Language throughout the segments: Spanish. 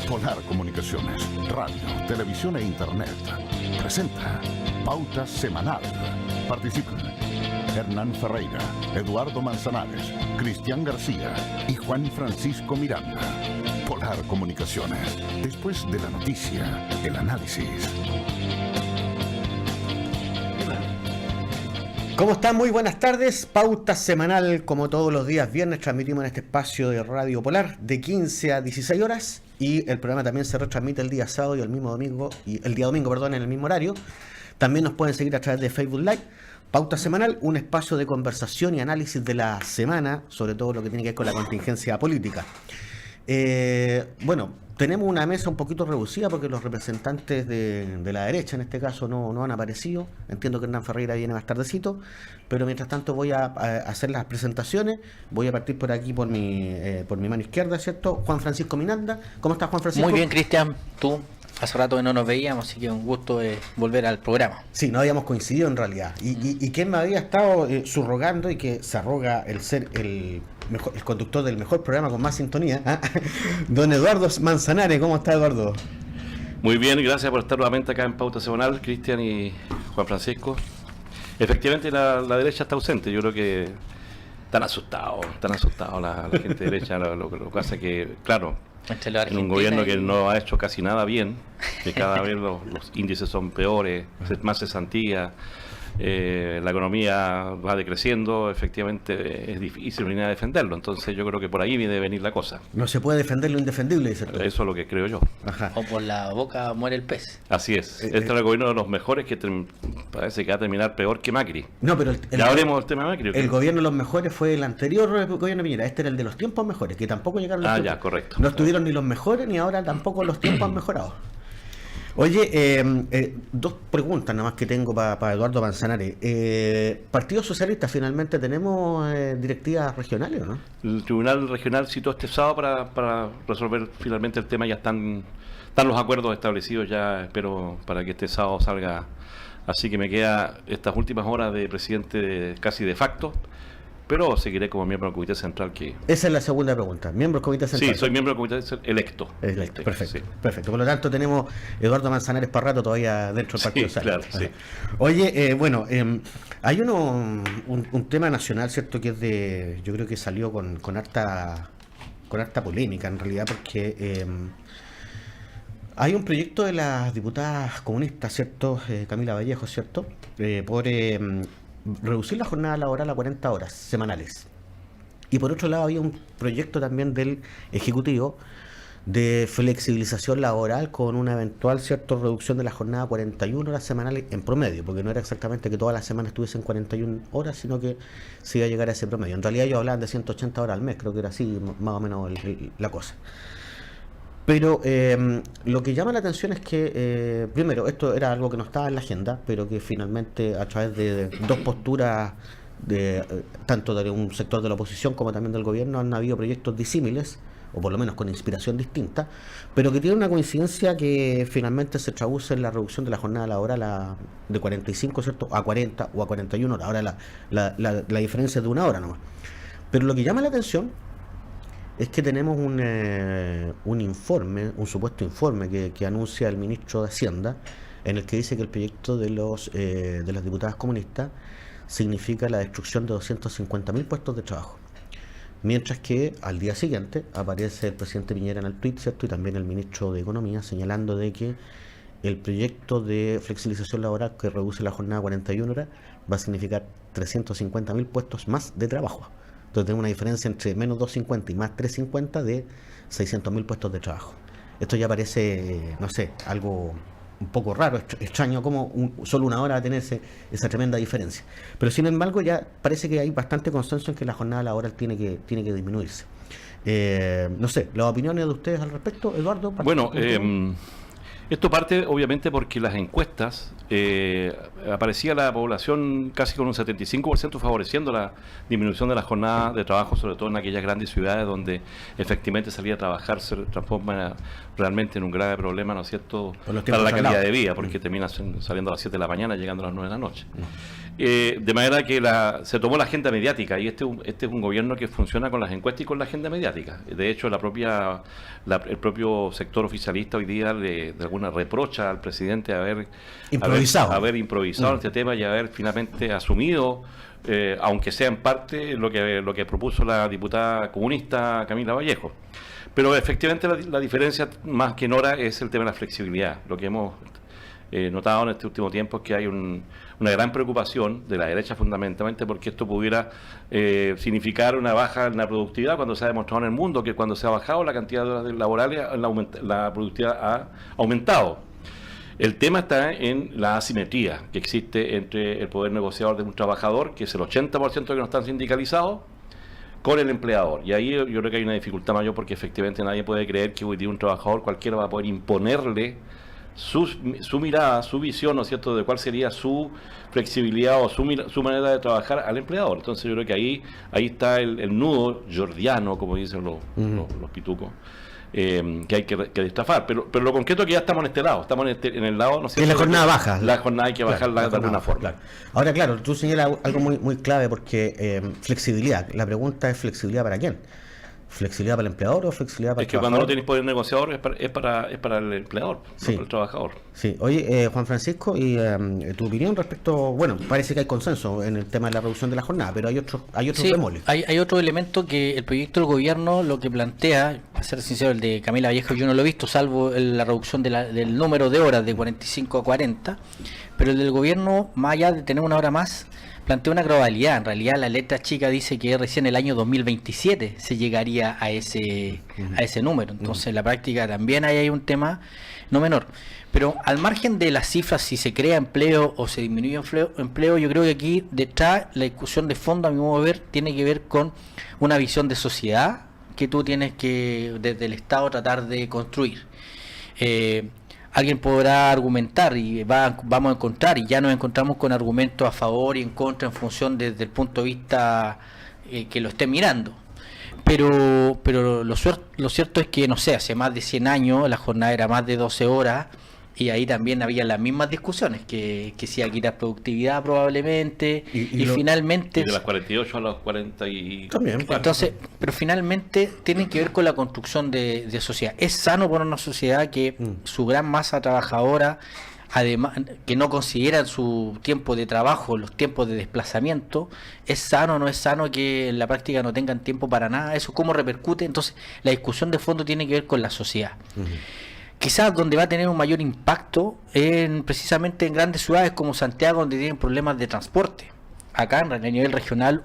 Polar Comunicaciones, radio, televisión e internet. Presenta Pauta Semanal. Participan Hernán Ferreira, Eduardo Manzanares, Cristian García y Juan Francisco Miranda. Polar Comunicaciones. Después de la noticia, el análisis. ¿Cómo están? Muy buenas tardes. Pauta Semanal, como todos los días viernes, transmitimos en este espacio de Radio Polar de 15 a 16 horas y el programa también se retransmite el día sábado y el mismo domingo, el día domingo, en el mismo horario. También nos pueden seguir a través de Facebook Live. Pauta Semanal, un espacio de conversación y análisis de la semana, sobre todo lo que tiene que ver con la contingencia política. Tenemos una mesa un poquito reducida porque los representantes de la derecha, en este caso, no han aparecido. Entiendo que Hernán Ferreira viene más tardecito, pero mientras tanto voy a hacer las presentaciones. Voy a partir por aquí, por mi mano izquierda, ¿cierto? Juan Francisco Miranda. ¿Cómo estás, Juan Francisco? Muy bien, Cristian. ¿Tú? Hace rato que no nos veíamos, así que un gusto volver al programa. Sí, no habíamos coincidido en realidad. ¿Y quién me había estado subrogando y que se arroga el ser el conductor del mejor programa con más sintonía? Don Eduardo Manzanares. ¿Cómo está, Eduardo? Muy bien, gracias por estar nuevamente acá en Pauta Semanal, Cristian y Juan Francisco. Efectivamente la derecha está ausente. Yo creo que están asustados la gente derecha, lo que hace que, claro, en un gobierno que no ha hecho casi nada bien, que cada vez los índices son peores, más cesantía, la economía va decreciendo, efectivamente es difícil venir a defenderlo. Entonces yo creo que por ahí debe venir la cosa. No se puede defender lo indefendible, dice tú. Eso es lo que creo yo. Ajá. O por la boca muere el pez. Así es. Este es el gobierno de los mejores que parece que va a terminar peor que Macri. No, pero ya hablemos del tema de Macri. El gobierno de los mejores fue el anterior gobierno de Piñera. Este era el de los tiempos mejores, que tampoco llegaron los tiempos. Ya, correcto. No estuvieron ni los mejores ni ahora tampoco los tiempos han mejorado. Oye, dos preguntas nada más que tengo para Eduardo Manzanares. ¿Partido Socialista finalmente tenemos directivas regionales o no? El Tribunal Regional citó este sábado para resolver finalmente el tema. Ya están los acuerdos establecidos ya, espero, para que este sábado salga. Así que me queda estas últimas horas de presidente casi de facto, pero seguiré como miembro del Comité Central. Esa es la segunda pregunta. ¿Miembro del Comité Central? Sí, soy miembro del Comité electo. Perfecto, sí. Perfecto. Por lo tanto, tenemos Eduardo Manzanares para rato todavía dentro del Partido Socialista. Claro, sí. Oye, hay un tema nacional, ¿cierto? Que yo creo que salió con harta polémica, en realidad, porque hay un proyecto de las diputadas comunistas, ¿cierto? Camila Vallejo, ¿cierto? Por reducir la jornada laboral a 40 horas semanales. Y por otro lado había un proyecto también del Ejecutivo de flexibilización laboral con una eventual reducción de la jornada a 41 horas semanales en promedio, porque no era exactamente que todas las semanas estuviesen 41 horas, sino que se iba a llegar a ese promedio. En realidad ellos hablaban de 180 horas al mes, creo que era así más o menos la cosa. Pero lo que llama la atención es que, primero, esto era algo que no estaba en la agenda, pero que finalmente a través de dos posturas, tanto de un sector de la oposición como también del gobierno, han habido proyectos disímiles, o por lo menos con inspiración distinta, pero que tienen una coincidencia que finalmente se traduce en la reducción de la jornada laboral de 45, ¿cierto?, a 40 o a 41 horas. Ahora la diferencia es de una hora nomás. Pero lo que llama la atención es que tenemos un informe, un supuesto informe que anuncia el ministro de Hacienda, en el que dice que el proyecto de las diputadas comunistas significa la destrucción de 250.000 puestos de trabajo. Mientras que al día siguiente aparece el presidente Piñera en el tweet, ¿cierto? Y también el ministro de Economía señalando de que el proyecto de flexibilización laboral que reduce la jornada a 41 horas va a significar 350.000 puestos más de trabajo. Entonces tenemos una diferencia entre menos 250 y más 350 de 600.000 puestos de trabajo. Esto ya parece, no sé, algo un poco raro, extraño, como solo una hora va a tener esa tremenda diferencia. Pero sin embargo ya parece que hay bastante consenso en que la jornada laboral tiene que disminuirse. No sé, las opiniones de ustedes al respecto, Eduardo. Bueno, esto parte obviamente porque las encuestas aparecía la población casi con un 75% favoreciendo la disminución de la jornada de trabajo, sobre todo en aquellas grandes ciudades donde efectivamente salir a trabajar se transforma realmente en un grave problema, ¿no es cierto?, para la calidad de vida, porque terminas saliendo a las 7 de la mañana, llegando a las 9 de la noche. de manera que se tomó la agenda mediática, y este es un gobierno que funciona con las encuestas y con la agenda mediática. De hecho, el propio sector oficialista hoy día de alguna reprocha al presidente haber improvisado en este tema y haber finalmente asumido, aunque sea en parte, lo que propuso la diputada comunista Camila Vallejo. Pero efectivamente la diferencia más que en hora es el tema de la flexibilidad. Lo que hemos notado en este último tiempo es que hay una gran preocupación de la derecha, fundamentalmente porque esto pudiera significar una baja en la productividad, cuando se ha demostrado en el mundo que cuando se ha bajado la cantidad de horas laborales, la productividad ha aumentado. El tema está en la asimetría que existe entre el poder negociador de un trabajador, que es el 80% que no están sindicalizados, con el empleador. Y ahí yo creo que hay una dificultad mayor, porque efectivamente nadie puede creer que hoy día un trabajador cualquiera va a poder imponerle su mirada, su visión, ¿no es cierto?, de cuál sería su flexibilidad o su manera de trabajar al empleador. Entonces yo creo que ahí está el nudo jordiano, como dicen los pitucos, que hay que destafar. Pero lo concreto es que ya estamos en este lado, estamos en el lado, ¿no es cierto?, en la jornada baja. La jornada hay que bajarla de alguna forma. Claro. Ahora, claro, tú señalas algo muy clave, porque flexibilidad, la pregunta es: ¿flexibilidad para quién? ¿Flexibilidad para el empleador o flexibilidad para el trabajador? Es que cuando no tienes poder negociador es para el empleador, sí, no para el trabajador. Sí. Oye, Juan Francisco, y tu opinión respecto, bueno, parece que hay consenso en el tema de la reducción de la jornada, pero hay otros sí, bemoles. Hay otro elemento que el proyecto del gobierno lo que plantea, para ser sincero, el de Camila Vallejo yo no lo he visto, salvo la reducción del número de horas de 45 a 40, pero el del gobierno, más allá de tener una hora más, plantea una globalidad. En realidad la letra chica dice que recién el año 2027 se llegaría a ese número. Entonces en la práctica también hay un tema no menor. Pero al margen de las cifras, si se crea empleo o se disminuye empleo, yo creo que aquí detrás la discusión de fondo, a mi modo de ver, tiene que ver con una visión de sociedad que tú tienes que desde el Estado tratar de construir. Alguien podrá argumentar y vamos a encontrar, y ya nos encontramos con argumentos a favor y en contra en función desde el punto de vista que lo esté mirando. Pero lo cierto es que, no sé, hace más de 100 años la jornada era más de 12 horas y ahí también había las mismas discusiones, que si hay que quitar productividad probablemente, y finalmente... Y de las 48 a las 40 y... También. Entonces, pero finalmente tienen que ver con la construcción de sociedad. Es sano para una sociedad que su gran masa trabajadora, además que no consideran su tiempo de trabajo, los tiempos de desplazamiento, es sano o no es sano que en la práctica no tengan tiempo para nada, eso cómo repercute. Entonces la discusión de fondo tiene que ver con la sociedad. Quizás donde va a tener un mayor impacto precisamente en grandes ciudades como Santiago, donde tienen problemas de transporte. Acá a nivel regional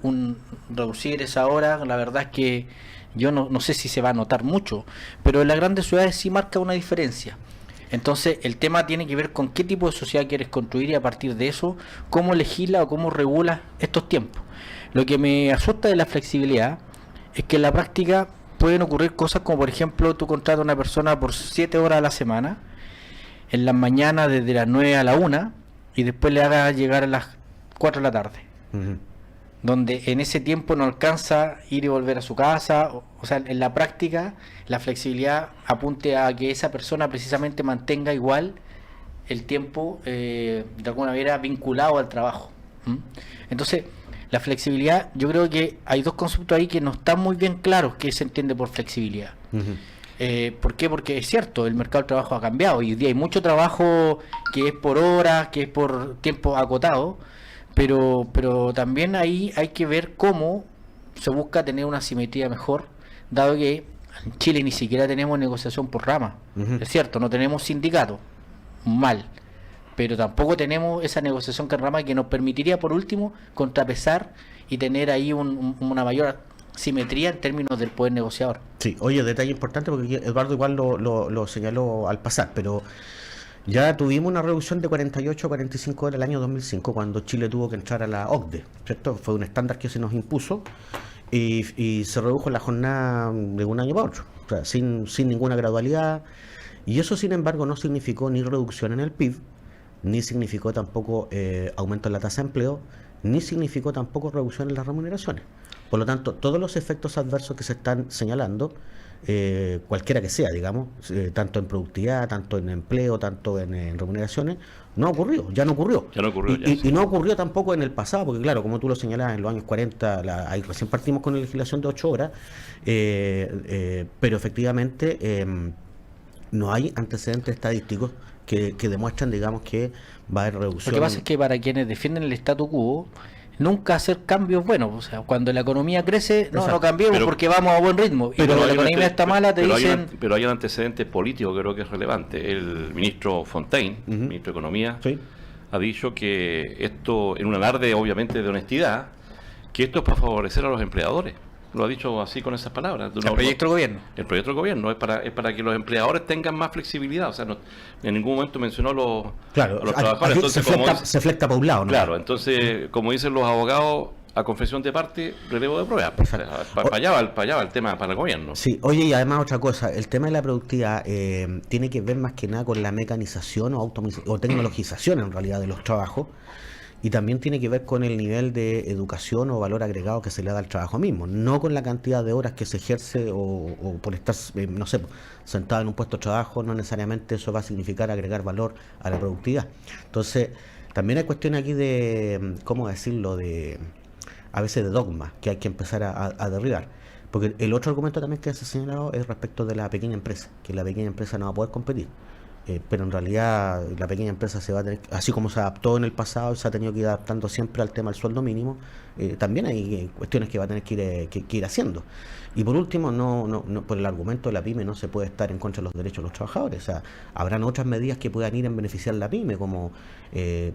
reducir esa hora, la verdad es que yo no sé si se va a notar mucho, pero en las grandes ciudades sí marca una diferencia. Entonces el tema tiene que ver con qué tipo de sociedad quieres construir, y a partir de eso cómo legisla o cómo regula estos tiempos. Lo que me asusta de la flexibilidad es que en la práctica pueden ocurrir cosas como, por ejemplo, tú contratas a una persona por 7 horas a la semana, en las mañanas desde las 9 a la 1, y después le hagas llegar a las 4 de la tarde. Donde en ese tiempo no alcanza ir y volver a su casa. O sea, en la práctica la flexibilidad apunte a que esa persona precisamente mantenga igual el tiempo de alguna manera vinculado al trabajo. Entonces la flexibilidad, yo creo que hay dos conceptos ahí que no están muy bien claros qué se entiende por flexibilidad. ¿Por qué? Porque es cierto, el mercado del trabajo ha cambiado y hoy día hay mucho trabajo que es por horas, que es por tiempo acotado, pero también ahí hay que ver cómo se busca tener una simetría mejor, dado que en Chile ni siquiera tenemos negociación por rama. Es cierto, no tenemos sindicato, mal, pero tampoco tenemos esa negociación por rama que nos permitiría, por último, contrapesar y tener ahí una mayor simetría en términos del poder negociador. Sí, oye, detalle importante, porque Eduardo igual lo señaló al pasar, pero ya tuvimos una reducción de 48 a 45 horas el año 2005, cuando Chile tuvo que entrar a la OCDE, ¿cierto? Fue un estándar que se nos impuso y se redujo la jornada de un año para otro, o sea, sin ninguna gradualidad, y eso sin embargo no significó ni reducción en el PIB, ni significó tampoco aumento en la tasa de empleo, ni significó tampoco reducción en las remuneraciones. Por lo tanto, todos los efectos adversos que se están señalando, cualquiera que sea, digamos, tanto en productividad, tanto en empleo, tanto en remuneraciones, no ocurrió, ya no ocurrió. Ya no ocurrió, Y no ocurrió tampoco en el pasado, porque claro, como tú lo señalabas, en los años 40, ahí recién partimos con la legislación de 8 horas, pero efectivamente no hay antecedentes estadísticos que demuestran, digamos, que va a haber reducción. Lo que pasa es que para quienes defienden el statu quo, nunca hacer cambios buenos. O sea, cuando la economía crece, no cambiemos porque vamos a buen ritmo. Y cuando la economía está mala, te dicen... Pero hay un antecedente político que creo que es relevante. El ministro Fontaine, ministro de Economía, ha dicho que esto, en un alarde obviamente de honestidad, que esto es para favorecer a los empleadores. Lo ha dicho así con esas palabras. El proyecto del gobierno. El proyecto del gobierno es para que los empleadores tengan más flexibilidad. O sea, en ningún momento mencionó a los trabajadores. Entonces, se flecta por un lado, ¿no? Claro, entonces, como dicen los abogados, a confesión de parte, relevo de prueba. Para allá va el tema para el gobierno. Sí, oye, y además otra cosa, el tema de la productividad tiene que ver más que nada con la mecanización o tecnologización en realidad de los trabajos. Y también tiene que ver con el nivel de educación o valor agregado que se le da al trabajo mismo, no con la cantidad de horas que se ejerce o por estar, no sé, sentado en un puesto de trabajo, no necesariamente eso va a significar agregar valor a la productividad. Entonces, también hay cuestiones aquí de, ¿cómo decirlo?, a veces de dogma que hay que empezar a derribar. Porque el otro argumento también que se ha señalado es respecto de la pequeña empresa, que la pequeña empresa no va a poder competir. Pero en realidad la pequeña empresa se va a tener, así como se adaptó en el pasado y se ha tenido que ir adaptando siempre al tema del sueldo mínimo, también hay cuestiones que va a tener que ir haciendo. Y por último, no por el argumento de la PYME no se puede estar en contra de los derechos de los trabajadores. O sea, habrán otras medidas que puedan ir en beneficiar a la PYME, como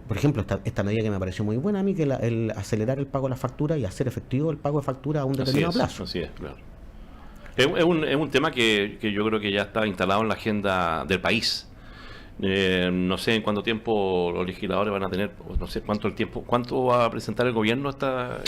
por ejemplo esta medida que me pareció muy buena a mí, que el acelerar el pago de la factura y hacer efectivo el pago de factura a un determinado plazo. Así es, claro. Es un tema que yo creo que ya está instalado en la agenda del país. No sé en cuánto tiempo los legisladores van a tener, no sé cuánto va a presentar el gobierno esta...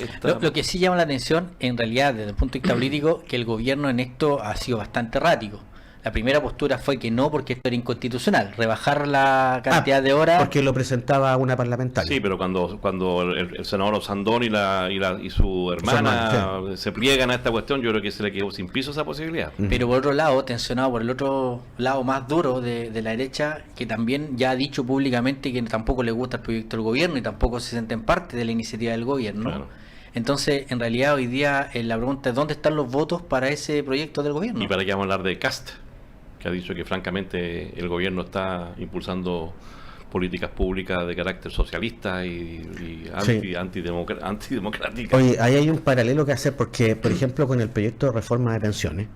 Lo que sí llama la atención, en realidad, desde el punto de vista político, que el gobierno en esto ha sido bastante errático. La primera postura fue que no, porque esto era inconstitucional, rebajar la cantidad de horas. Porque lo presentaba una parlamentaria. Sí, pero cuando el senador Osandón y su hermana se pliegan a esta cuestión, yo creo que se le quedó sin piso esa posibilidad. Pero por otro lado, tensionado por el otro lado más duro de la derecha, que también ya ha dicho públicamente que tampoco le gusta el proyecto del gobierno y tampoco se sienten parte de la iniciativa del gobierno. Claro. Entonces, en realidad, hoy día la pregunta es ¿dónde están los votos para ese proyecto del gobierno? Y para qué vamos a hablar de Cast, que ha dicho que francamente el gobierno está impulsando políticas públicas de carácter socialista y antidemocráticas. Oye, ahí hay un paralelo que hacer porque, por ejemplo, con el proyecto de reforma de pensiones,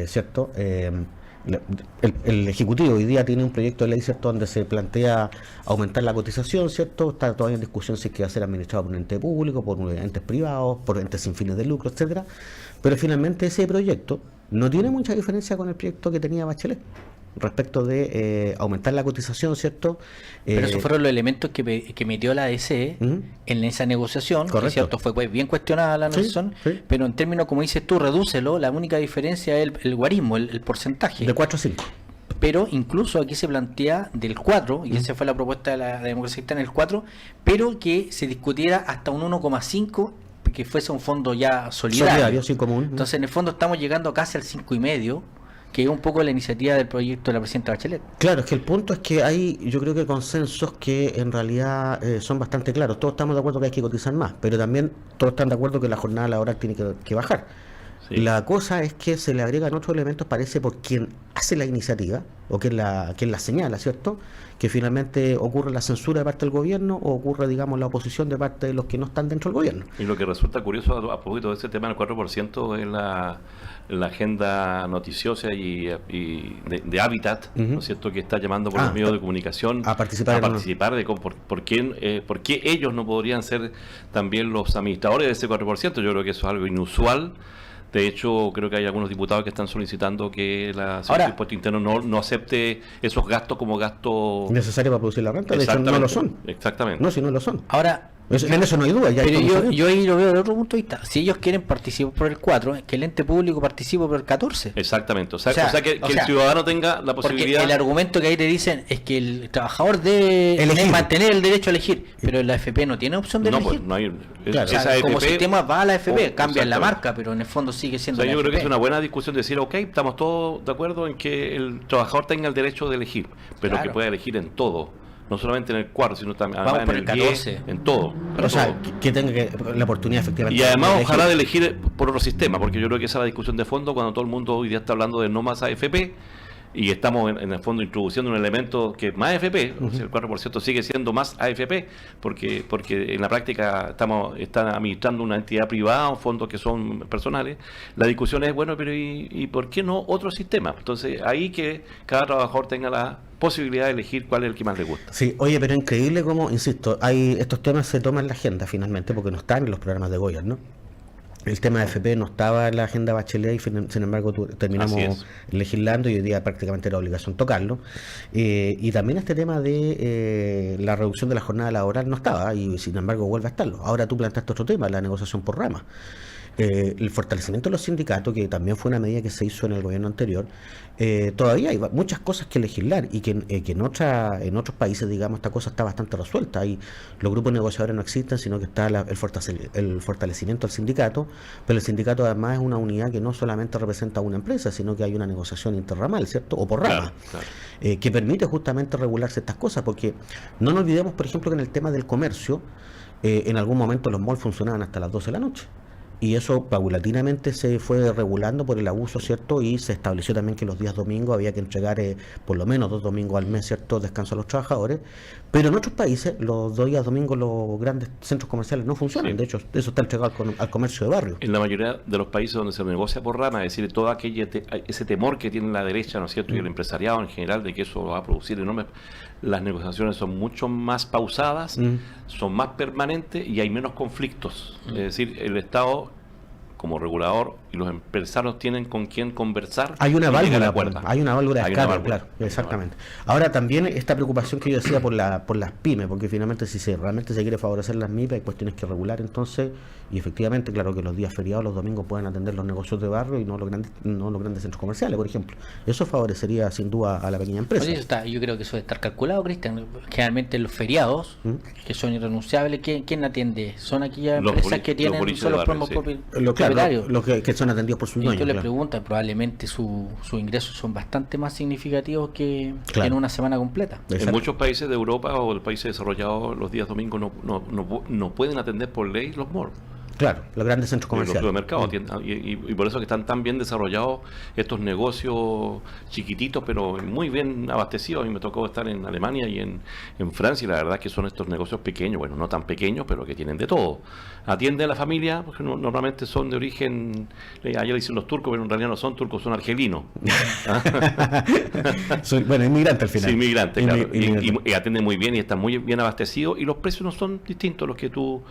¿cierto? El Ejecutivo hoy día tiene un proyecto de ley, ¿cierto?, donde se plantea aumentar la cotización, ¿cierto? Está todavía en discusión si es que va a ser administrado por un ente público, por entes privados, por entes sin fines de lucro, etcétera. Pero finalmente ese proyecto no tiene mucha diferencia con el proyecto que tenía Bachelet respecto de aumentar la cotización, ¿cierto? Pero esos fueron los elementos que metió la ADC en esa negociación, que cierto fue bien cuestionada la negociación, pero en términos, como dices tú, redúcelo, la única diferencia es el guarismo, el porcentaje. De 4 a 5. Pero incluso aquí se plantea del 4, y esa fue la propuesta de la democracia cristiana, el 4, pero que se discutiera hasta un 1,5, que fuese un fondo ya solidario sí, común. Entonces, en el fondo estamos llegando casi al 5,5, que es un poco la iniciativa del proyecto de la presidenta Bachelet. Claro, es que el punto es que hay, yo creo que consensos que en realidad son bastante claros. Todos estamos de acuerdo que hay que cotizar más, pero también todos están de acuerdo que la jornada laboral tiene que bajar. Sí. La cosa es que se le agregan otros elementos, parece, por quien hace la iniciativa, o quien la señala, ¿cierto? Que finalmente ocurre la censura de parte del gobierno o ocurre, digamos, la oposición de parte de los que no están dentro del gobierno. Y lo que resulta curioso a propósito de ese tema del 4% es la agenda noticiosa y de Hábitat, ¿no es cierto?, que está llamando por los medios de comunicación a participar de por qué ellos no podrían ser también los administradores de ese 4%. Yo creo que eso es algo inusual. De hecho, creo que hay algunos diputados que están solicitando que la Secretaría de Impuesto Interno no acepte esos gastos como gastos necesarios para producir la renta. De hecho, no lo son. Exactamente. No, si no lo son. Ahora, En eso no hay duda. Ya Pero yo ahí lo veo de otro punto de vista. Si ellos quieren participar por el 4, que el ente público participe por el 14. Exactamente. O sea, que el ciudadano tenga la posibilidad. Porque el argumento que ahí te dicen es que el trabajador debe mantener el derecho a elegir, pero la AFP no tiene opción de elegir. Pues no hay. Claro, esa AFP, como sistema va a la AFP, cambian la marca, pero en el fondo sigue siendo. Yo creo que es una buena discusión decir, ok, estamos todos de acuerdo en que el trabajador tenga el derecho de elegir, pero que pueda elegir en todo. No solamente en el 4, sino también en el 10, en todo. O sea, que tenga la oportunidad efectivamente. Y además, ojalá de elegir por otro sistema, porque yo creo que esa es la discusión de fondo cuando todo el mundo hoy día está hablando de no más AFP y estamos en el fondo introduciendo un elemento que es más AFP, o sea, el 4% sigue siendo más AFP, porque en la práctica están administrando una entidad privada o fondos que son personales. La discusión es, bueno, pero ¿y por qué no otro sistema? Entonces, ahí que cada trabajador tenga la posibilidad de elegir cuál es el que más le gusta. Sí, oye, pero increíble como, insisto, estos temas se toman en la agenda finalmente porque no están en los programas de gobierno. El tema de AFP no estaba en la agenda Bachelet y sin embargo terminamos legislando y hoy día prácticamente era obligación tocarlo. Y también este tema de la reducción de la jornada laboral no estaba y sin embargo vuelve a estarlo. Ahora tú planteaste otro tema, la negociación por ramas. El fortalecimiento de los sindicatos, que también fue una medida que se hizo en el gobierno anterior, todavía hay muchas cosas que legislar y que en otros países, digamos, esta cosa está bastante resuelta. Ahí los grupos negociadores no existen, sino que está el fortalecimiento del sindicato, pero el sindicato además es una unidad que no solamente representa a una empresa, sino que hay una negociación interramal, ¿cierto? O por ramas, que permite justamente regular ciertas cosas, porque no nos olvidemos, por ejemplo, que en el tema del comercio, en algún momento los malls funcionaban hasta las 12 de la noche. Y eso paulatinamente se fue regulando por el abuso, ¿cierto? Y se estableció también que los días domingos había que entregar por lo menos 2 domingos al mes, ¿cierto?, descanso a los trabajadores. Pero en otros países, los 2 días domingos los grandes centros comerciales no funcionan. De hecho, eso está entregado al comercio de barrio. En la mayoría de los países donde se negocia por rama, es decir, todo ese temor que tiene la derecha, ¿no es cierto?, y el empresariado en general, de que eso va a producir enormes... Las negociaciones son mucho más pausadas, son más permanentes y hay menos conflictos. Es decir, el Estado como regulador y los empresarios tienen con quién conversar. Hay una válvula, hay una válvula de escape, claro, exactamente. Ahora también esta preocupación que yo decía por las pymes, porque finalmente si realmente se quiere favorecer las MIPYME hay cuestiones que regular entonces, y efectivamente, claro que los días feriados, los domingos pueden atender los negocios de barrio y no los grandes centros comerciales, por ejemplo. Eso favorecería sin duda a la pequeña empresa. Oye, yo creo que eso debe estar calculado, Cristian. Generalmente los feriados, que son irrenunciables, ¿quién atiende? Son aquellas empresas que tienen son los propietarios. Los que son atendidos por sus dueños. Y tú le preguntas, probablemente sus ingresos son bastante más significativos que en una semana completa. Exacto. En muchos países de Europa o de países desarrollados, los días domingos no pueden atender por ley los malls. Claro, los grandes centros comerciales. Los supermercados, y por eso que están tan bien desarrollados estos negocios chiquititos, pero muy bien abastecidos. A mí me tocó estar en Alemania y en Francia, y la verdad es que son estos negocios pequeños, bueno, no tan pequeños, pero que tienen de todo. Atiende a la familia, porque normalmente son de origen, allá le dicen los turcos, pero en realidad no son turcos, son argelinos. Bueno, inmigrantes al final. Sí, inmigrantes, claro. Y atienden muy bien y están muy bien abastecidos, y los precios no son distintos a los que tú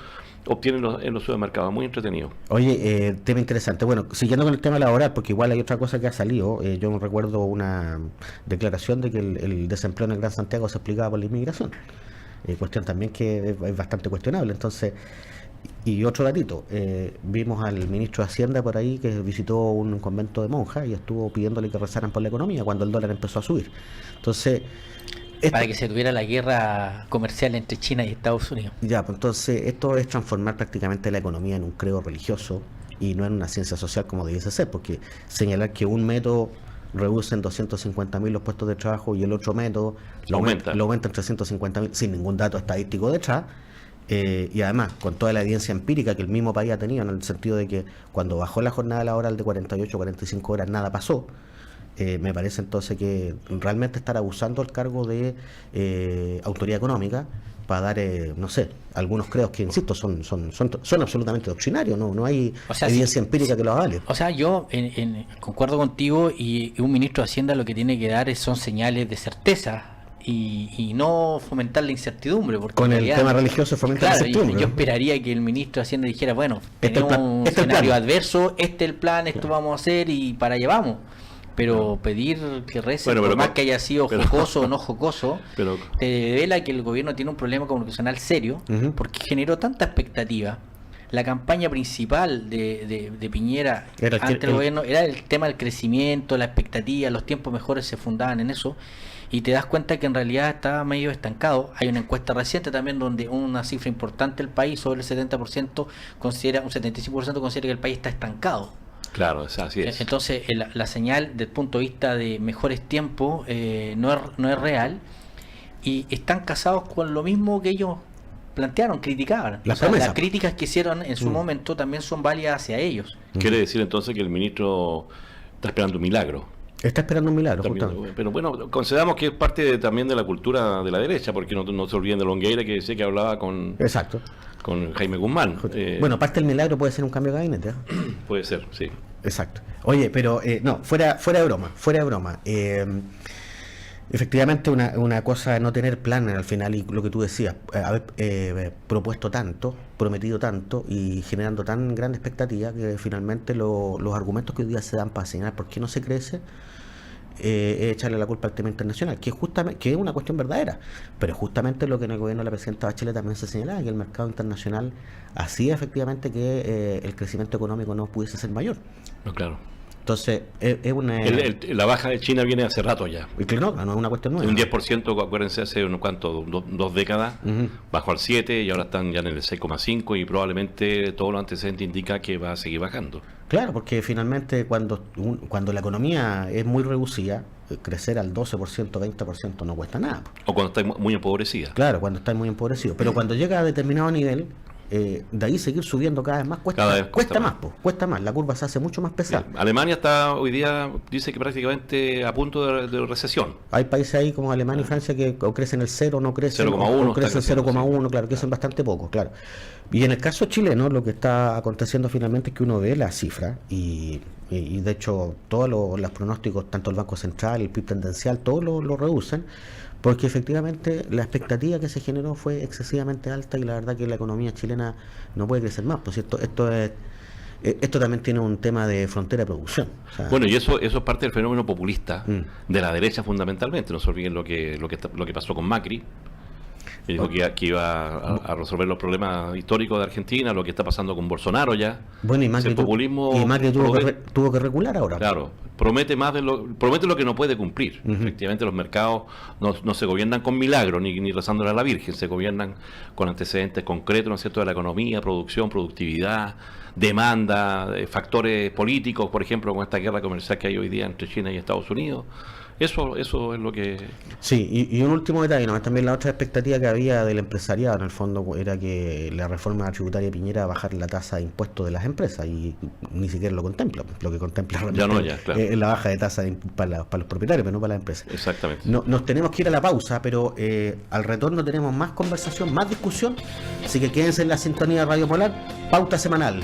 obtienen en los supermercados. Muy entretenido. Oye, tema interesante. Bueno, siguiendo con el tema laboral, porque igual hay otra cosa que ha salido. Yo me recuerdo una declaración de que el desempleo en el Gran Santiago se explicaba por la inmigración. Cuestión también que es bastante cuestionable. Entonces, y otro datito, vimos al ministro de Hacienda por ahí que visitó un convento de monjas y estuvo pidiéndole que rezaran por la economía cuando el dólar empezó a subir. Entonces, para que se tuviera la guerra comercial entre China y Estados Unidos. Ya, pues entonces esto es transformar prácticamente la economía en un credo religioso y no en una ciencia social como debiese ser, porque señalar que un método reduce en 250.000 los puestos de trabajo y el otro método lo aumenta en 350.000 sin ningún dato estadístico detrás, y además con toda la evidencia empírica que el mismo país ha tenido, en el sentido de que cuando bajó la jornada laboral de 48-45 horas nada pasó. Me parece entonces que realmente estar abusando el cargo de autoridad económica para dar, no sé, algunos credos que, insisto, son absolutamente doctrinarios, no hay evidencia empírica que lo avale. O sea, yo concuerdo contigo, y un ministro de Hacienda lo que tiene que dar son señales de certeza y no fomentar la incertidumbre. Porque con el tema religioso fomentar la incertidumbre. Yo esperaría que el ministro de Hacienda dijera, bueno, tenemos un escenario adverso, este es el plan, esto vamos a hacer y para allá vamos. pero pedir que recen, Bueno, por pero más con- que haya sido pero- jocoso o no jocoso, Pero te devela que el gobierno tiene un problema comunicacional serio, Ujú. porque generó tanta expectativa. La campaña principal de Piñera Era ante el gobierno era el tema del crecimiento, la expectativa, los tiempos mejores se fundaban en eso, y te das cuenta que en realidad estaba medio estancado. Hay una encuesta reciente también donde una cifra importante del país, sobre el 70%, considera, un 75% considera que el país está estancado. claro, así es. Entonces la señal desde el punto de vista de mejores tiempos no es real, y están casados con lo mismo que ellos plantearon, criticaban. Las O sea, promesas. las críticas que hicieron en su momento también son válidas hacia ellos. Quiere decir entonces que el ministro está esperando un milagro. Está esperando un milagro, También, justamente. pero bueno, consideramos que es parte también de la cultura de la derecha, porque no se olviden de Longueira, que decía que hablaba con Exacto. Jaime Guzmán. Bueno, parte del milagro puede ser un cambio de gabinete. Puede ser, sí. Exacto. Oye, pero no, fuera de broma, fuera de broma. Efectivamente, una cosa es no tener plan al final, y lo que tú decías, haber propuesto tanto, prometido tanto y generando tan grande expectativa que finalmente los argumentos que hoy día se dan para señalar por qué no se crece, es echarle la culpa al tema internacional, que justamente que es una cuestión verdadera, pero justamente lo que en el gobierno de la presidenta Bachelet también se señalaba, que el mercado internacional hacía efectivamente que el crecimiento económico no pudiese ser mayor. No, claro. Entonces, es una... La baja de China viene hace rato ya. y que no es una cuestión nueva. Un 10%, acuérdense, hace unos cuantos, dos décadas, Ujú. bajó al 7 y ahora están ya en el 6,5 y probablemente todo lo antecedente indica que va a seguir bajando. Claro, porque finalmente cuando la economía es muy reducida, crecer al 12%, 20% no cuesta nada. O cuando está muy empobrecida. Claro, cuando está muy empobrecido. Pero cuando llega a determinado nivel, de ahí seguir subiendo cada vez más Cada vez cuesta más, más. cuesta más. La curva se hace mucho más pesada. Alemania está hoy día, dice que prácticamente a punto de recesión. Hay países ahí como Alemania y Francia que o crecen el 0, no crecen, 0,1 o crecen están creciendo, 0,1, claro, crecen bastante poco, claro. Y en el caso chileno, lo que está aconteciendo finalmente es que uno ve la cifra y de hecho todos los pronósticos, tanto el Banco Central, el PIB tendencial, todos lo reducen, porque efectivamente la expectativa que se generó fue excesivamente alta y la verdad que la economía chilena no puede crecer más. Por cierto, esto también tiene un tema de frontera de producción. O sea, Bueno, y eso es parte del fenómeno populista Mm. de la derecha fundamentalmente. No se olviden lo que pasó con Macri. Que dijo que iba a resolver los problemas históricos de Argentina, lo que está pasando con Bolsonaro ya. bueno, y Macri, el populismo tuvo que regular ahora. Claro, promete lo que no puede cumplir. Ujú. Efectivamente, los mercados no se gobiernan con milagros ni rezándole a la Virgen, se gobiernan con antecedentes concretos, ¿no es cierto?, de la economía, producción, productividad, demanda, factores políticos, por ejemplo, con esta guerra comercial que hay hoy día entre China y Estados Unidos. Eso es lo que... Sí, y un último detalle, ¿no? También la otra expectativa que había del empresariado, en el fondo, era que la reforma tributaria de Piñera bajar la tasa de impuestos de las empresas, y ni siquiera lo contempla. Lo que contempla Ya no, realmente claro. es la baja de tasa para los propietarios, pero no para las empresas. Exactamente. Nos tenemos que ir a la pausa, pero al retorno tenemos más conversación, más discusión, así que quédense en la sintonía de Radio Polar, pauta semanal.